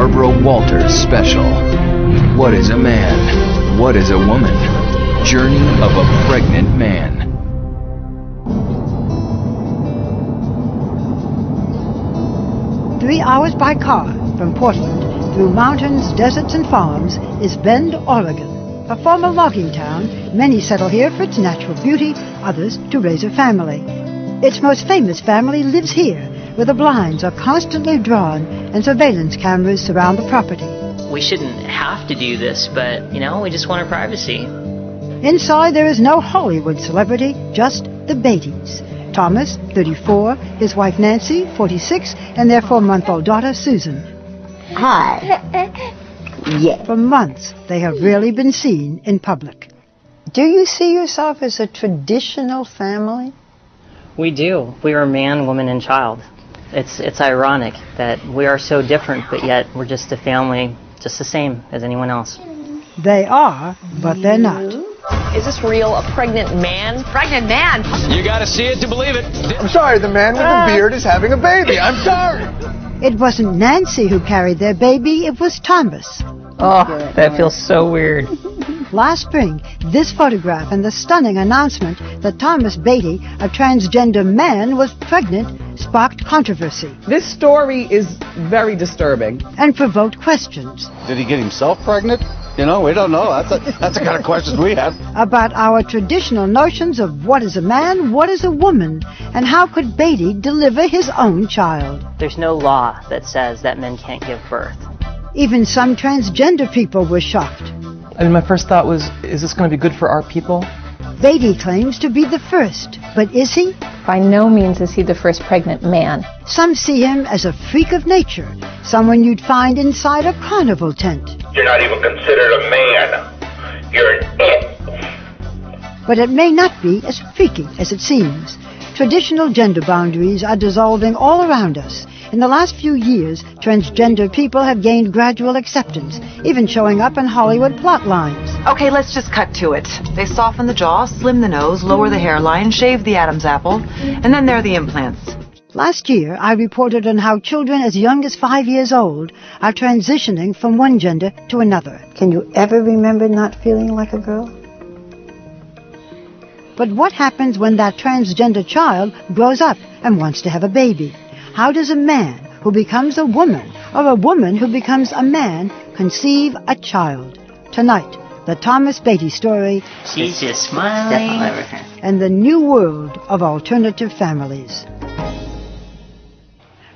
Barbara Walters special. What is a man? What is a woman? Journey of a Pregnant Man. 3 hours by car from Portland through mountains, deserts, and farms is Bend, Oregon. A former logging town, many settle here for its natural beauty, others to raise a family. Its most famous family lives here, where the blinds are constantly drawn and surveillance cameras surround the property. We shouldn't have to do this, but, we just want our privacy. Inside there is no Hollywood celebrity, just the Beaties. Thomas, 34, his wife Nancy, 46, and their 4-month-old daughter Susan. Hi. Yes. For months, they have rarely been seen in public. Do you see yourself as a traditional family? We do. We are man, woman, and child. It's ironic that we are so different, but yet we're just a family, just the same as anyone else. They are, but they're not. Is this real? A pregnant man? Pregnant man? You gotta see it to believe it. I'm sorry, the man with the beard is having a baby. I'm sorry. It wasn't Nancy who carried their baby, it was Thomas. Oh, that feels so weird. Last spring, this photograph and the stunning announcement that Thomas Beatie, a transgender man, was pregnant sparked controversy. This story is very disturbing. And provoked questions. Did he get himself pregnant? We don't know. That's the kind of questions we have. About our traditional notions of what is a man, what is a woman, and how could Beatie deliver his own child. There's no law that says that men can't give birth. Even some transgender people were shocked. My first thought was, is this going to be good for our people? Beatie claims to be the first, but is he? By no means is he the first pregnant man. Some see him as a freak of nature, someone you'd find inside a carnival tent. You're not even considered a man. You're an it. But it may not be as freaky as it seems. Traditional gender boundaries are dissolving all around us. In the last few years, transgender people have gained gradual acceptance, even showing up in Hollywood plot lines. Okay, let's just cut to it. They soften the jaw, slim the nose, lower the hairline, shave the Adam's apple, and then there are the implants. Last year, I reported on how children as young as 5 years old are transitioning from one gender to another. Can you ever remember not feeling like a girl? But what happens when that transgender child grows up and wants to have a baby? How does a man who becomes a woman or a woman who becomes a man conceive a child? Tonight, the Thomas Beatie story. She's just smiling. And the new world of alternative families.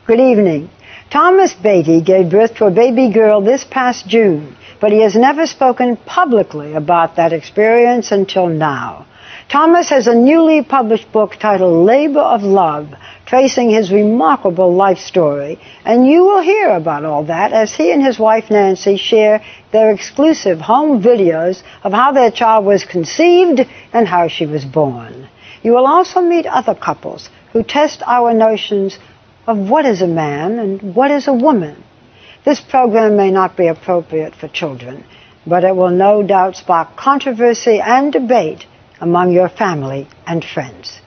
Good evening. Thomas Beatie gave birth to a baby girl this past June, but he has never spoken publicly about that experience until now. Thomas has a newly published book titled Labor of Love, tracing his remarkable life story, and you will hear about all that as he and his wife Nancy share their exclusive home videos of how their child was conceived and how she was born. You will also meet other couples who test our notions of what is a man and what is a woman. This program may not be appropriate for children, but it will no doubt spark controversy and debate among your family and friends.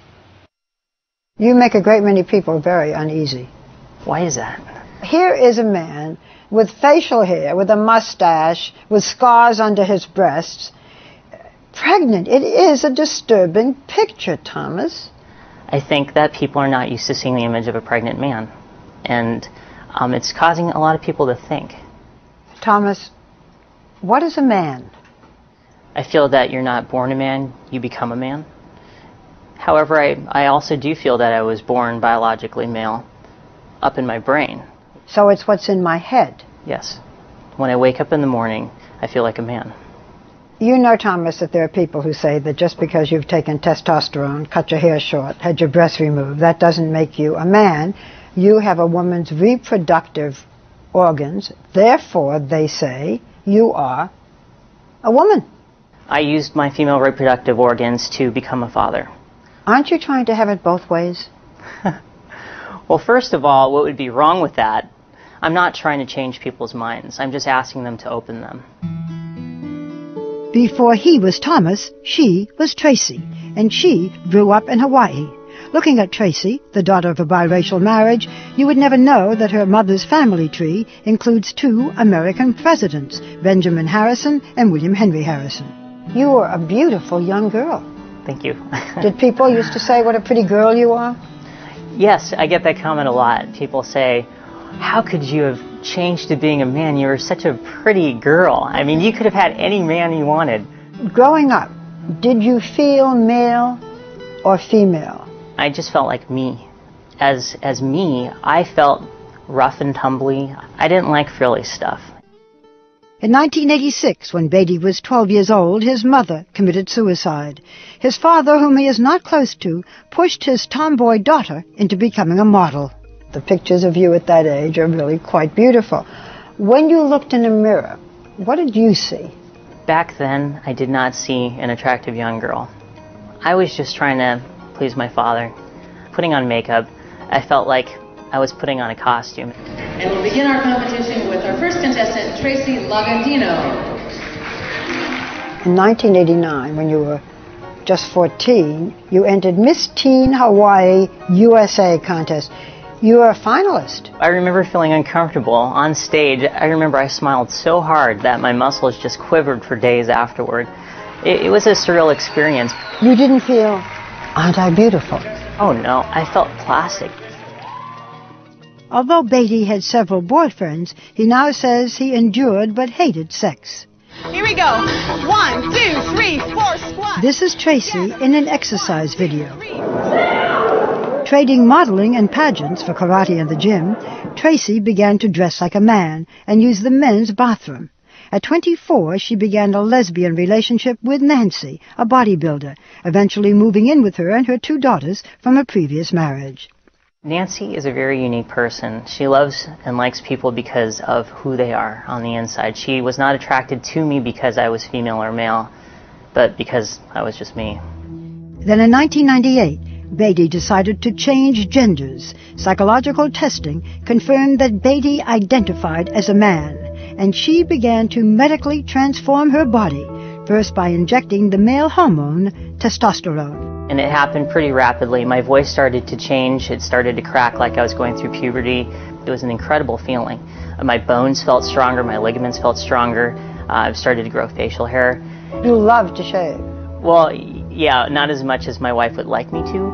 You make a great many people very uneasy. Why is that? Here is a man with facial hair, with a mustache, with scars under his breasts. Pregnant. It is a disturbing picture, Thomas. I think that people are not used to seeing the image of a pregnant man. And it's causing a lot of people to think. Thomas, what is a man? I feel that you're not born a man, you become a man. However, I also do feel that I was born biologically male, up in my brain. So it's what's in my head? Yes. When I wake up in the morning, I feel like a man. You know, Thomas, that there are people who say that just because you've taken testosterone, cut your hair short, had your breasts removed, that doesn't make you a man. You have a woman's reproductive organs. Therefore, they say, you are a woman. I used my female reproductive organs to become a father. Aren't you trying to have it both ways? Well, first of all, what would be wrong with that? I'm not trying to change people's minds. I'm just asking them to open them. Before he was Thomas, she was Tracy, and she grew up in Hawaii. Looking at Tracy, the daughter of a biracial marriage, you would never know that her mother's family tree includes 2 American presidents, Benjamin Harrison and William Henry Harrison. You were a beautiful young girl. Thank you. Did people used to say what a pretty girl you are? Yes, I get that comment a lot. People say, how could you have changed to being a man? You were such a pretty girl. I mean, you could have had any man you wanted. Growing up, did you feel male or female? I just felt like me. As me, I felt rough and tumbly. I didn't like frilly stuff. In 1986, when Beatie was 12 years old, his mother committed suicide. His father, whom he is not close to, pushed his tomboy daughter into becoming a model. The pictures of you at that age are really quite beautiful. When you looked in a mirror, what did you see? Back then, I did not see an attractive young girl. I was just trying to please my father. Putting on makeup, I felt like I was putting on a costume. And we'll begin our competition with our first contestant, Tracy Lagandino. In 1989, when you were just 14, you entered Miss Teen Hawaii USA contest. You were a finalist. I remember feeling uncomfortable on stage. I remember I smiled so hard that my muscles just quivered for days afterward. It was a surreal experience. You didn't feel, aren't I beautiful? Oh no, I felt plastic. Although Beatie had several boyfriends, he now says he endured but hated sex. Here we go. 1, 2, 3, 4, squat. This is Tracy in an exercise video. Trading modeling and pageants for karate and the gym, Tracy began to dress like a man and use the men's bathroom. At 24, she began a lesbian relationship with Nancy, a bodybuilder, eventually moving in with her and her 2 daughters from a previous marriage. Nancy is a very unique person. She loves and likes people because of who they are on the inside. She was not attracted to me because I was female or male, but because I was just me. Then in 1998, Beatie decided to change genders. Psychological testing confirmed that Beatie identified as a man, and she began to medically transform her body, first by injecting the male hormone testosterone. And it happened pretty rapidly. My voice started to change. It started to crack like I was going through puberty. It was an incredible feeling. My bones felt stronger. My ligaments felt stronger. I've started to grow facial hair. You love to shave. Well, yeah, not as much as my wife would like me to.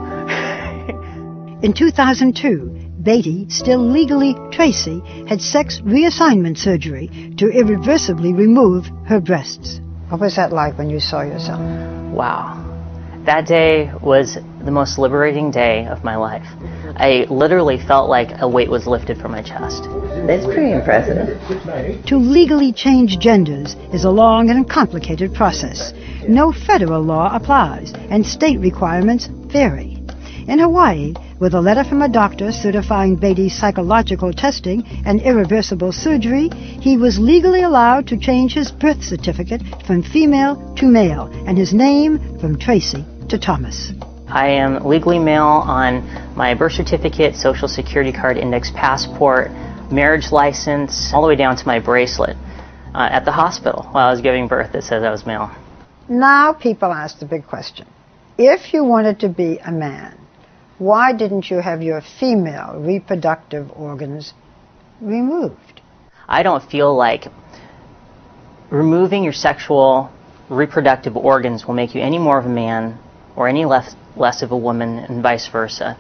In 2002, Beatie, still legally Tracy, had sex reassignment surgery to irreversibly remove her breasts. What was that like when you saw yourself? Wow. That day was the most liberating day of my life. I literally felt like a weight was lifted from my chest. That's pretty impressive. To legally change genders is a long and complicated process. No federal law applies, and state requirements vary. In Hawaii, with a letter from a doctor certifying Beatie's psychological testing and irreversible surgery, he was legally allowed to change his birth certificate from female to male, and his name from Tracy to Thomas. I am legally male on my birth certificate, social security card, index passport, marriage license, all the way down to my bracelet at the hospital while I was giving birth that says I was male. Now people ask the big question. If you wanted to be a man, why didn't you have your female reproductive organs removed? I don't feel like removing your sexual reproductive organs will make you any more of a man or any less of a woman, and vice versa.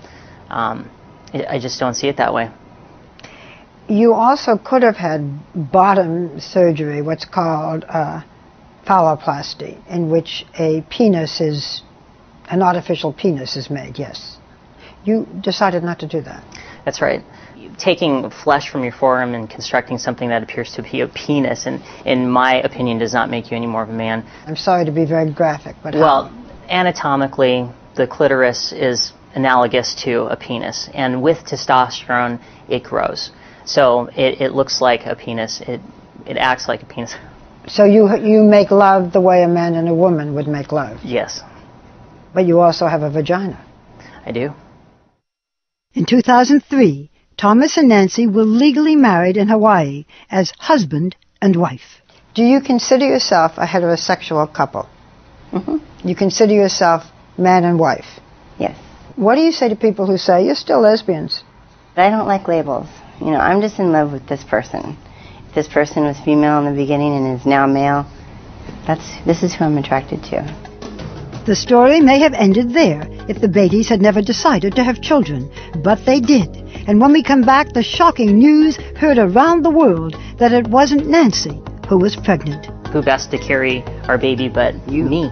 I just don't see it that way. You also could have had bottom surgery, what's called phalloplasty, in which an artificial penis is made, yes. You decided not to do that. That's right. Taking flesh from your forearm and constructing something that appears to be a penis, and in my opinion, does not make you any more of a man. I'm sorry to be very graphic, but well, anatomically, the clitoris is analogous to a penis, and with testosterone, it grows. So it looks like a penis. It acts like a penis. So you make love the way a man and a woman would make love? Yes. But you also have a vagina? I do. In 2003, Thomas and Nancy were legally married in Hawaii as husband and wife. Do you consider yourself a heterosexual couple? Mm-hmm. You consider yourself man and wife? Yes. What do you say to people who say you're still lesbians? I don't like labels. You know, I'm just in love with this person. If this person was female in the beginning and is now male, this is who I'm attracted to. The story may have ended there if the Beaties had never decided to have children, but they did. And when we come back, the shocking news heard around the world that it wasn't Nancy who was pregnant. Who best to carry our baby but me?